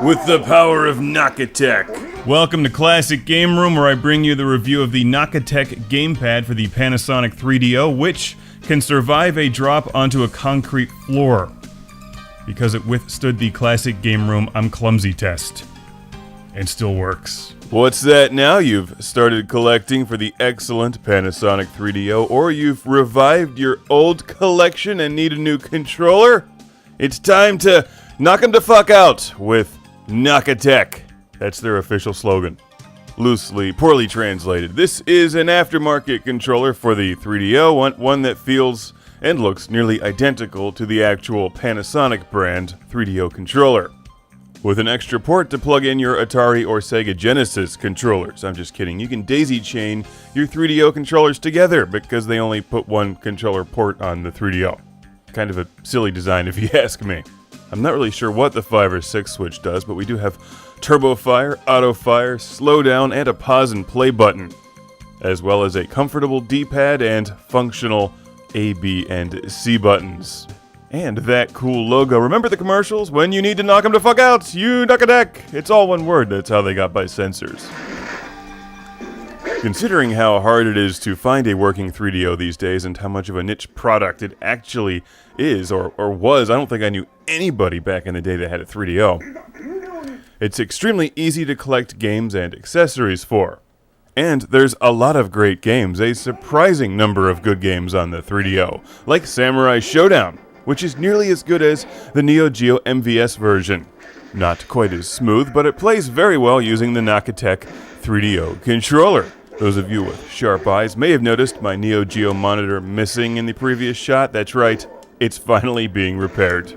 With the power of NAKITEK. Welcome to Classic Game Room, where I bring you the review of the NAKITEK gamepad for the Panasonic 3DO, which can survive a drop onto a concrete floor because it withstood the Classic Game Room I'm clumsy test and still works. What's that now? You've started collecting for the excellent Panasonic 3DO, or you've revived your old collection and need a new controller? It's time to knock 'em the fuck out with NAKITEK. That's their official slogan. Loosely, poorly translated. This is an aftermarket controller for the 3DO, one that feels and looks nearly identical to the actual Panasonic brand 3DO controller, with an extra port to plug in your Atari or Sega Genesis controllers. I'm just kidding. You can daisy chain your 3DO controllers together because they only put one controller port on the 3DO. Kind of a silly design if you ask me. I'm not really sure what the 5 or 6 switch does, but we do have turbo fire, auto fire, slow down, and a pause and play button, as well as a comfortable D-pad and functional A, B, and C buttons. And that cool logo. Remember the commercials? When you need to knock 'em the fuck out, you NAKITEK. It's all one word. That's how they got by censors. Considering how hard it is to find a working 3DO these days and how much of a niche product it actually is, or was, I don't think I knew anybody back in the day that had a 3DO. It's extremely easy to collect games and accessories for. And there's a lot of great games, a surprising number of good games on the 3DO, like Samurai Showdown, which is nearly as good as the Neo Geo MVS version. Not quite as smooth, but it plays very well using the NAKITEK 3DO controller. Those of you with sharp eyes may have noticed my Neo Geo monitor missing in the previous shot. That's right, it's finally being repaired.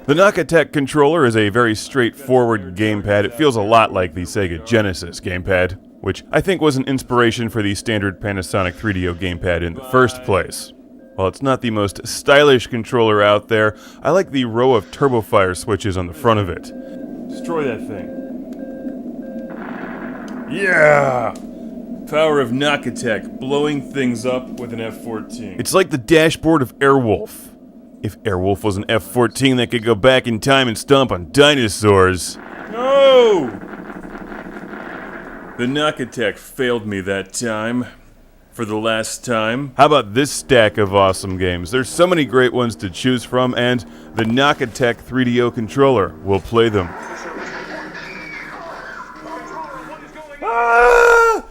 The NAKITEK controller is a very straightforward gamepad. It feels a lot like the Sega Genesis gamepad, which I think was an inspiration for the standard Panasonic 3DO gamepad in the first place. While it's not the most stylish controller out there, I like the row of turbo fire switches on the front of it. Destroy that thing. Yeah! Power of NAKITEK, blowing things up with an F-14. It's like the dashboard of Airwolf. If Airwolf was an F-14 that could go back in time and stomp on dinosaurs. No! The NAKITEK failed me that time. For the last time. How about this stack of awesome games? There's so many great ones to choose from, and the NAKITEK 3DO controller will play them. Ah!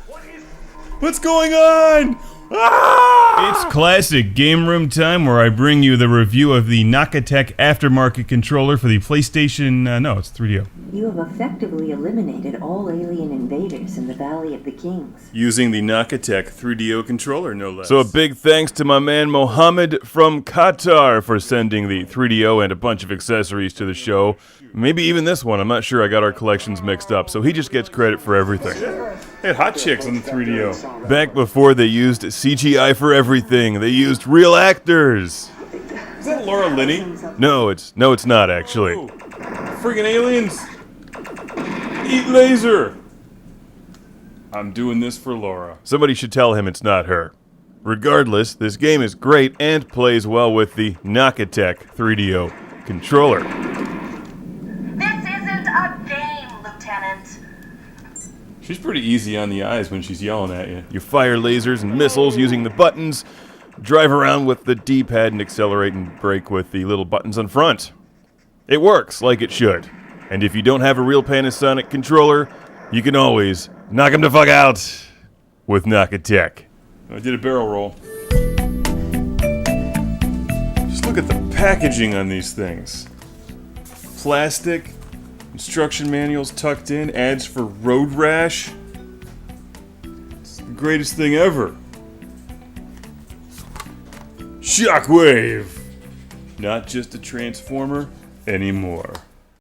What's going on? Ah! It's Classic Game Room time, where I bring you the review of the NAKITEK aftermarket controller for the PlayStation. No, it's 3DO. You have effectively eliminated all alien invaders in the Valley of the Kings. Using the NAKITEK 3DO controller, no less. So a big thanks to my man Mohammed from Qatar for sending the 3DO and a bunch of accessories to the show. Maybe even this one. I'm not sure. I got our collections mixed up, so he just gets credit for everything. They had hot chicks on the 3DO. Back before they used CGI for everything, they used real actors. Is that Laura Linney? No, it's not actually. Oh, friggin' aliens! Eat laser! I'm doing this for Laura. Somebody should tell him it's not her. Regardless, this game is great and plays well with the NAKITEK 3DO controller. This isn't a game, Lieutenant. She's pretty easy on the eyes when she's yelling at you. You fire lasers and missiles using the buttons, drive around with the D-pad, and accelerate and brake with the little buttons on front. It works like it should. And if you don't have a real Panasonic controller, you can always knock 'em the fuck out with NAKITEK. I did a barrel roll. Just look at the packaging on these things. Plastic, instruction manuals tucked in, ads for road rash. It's the greatest thing ever. Shockwave! Not just a transformer anymore.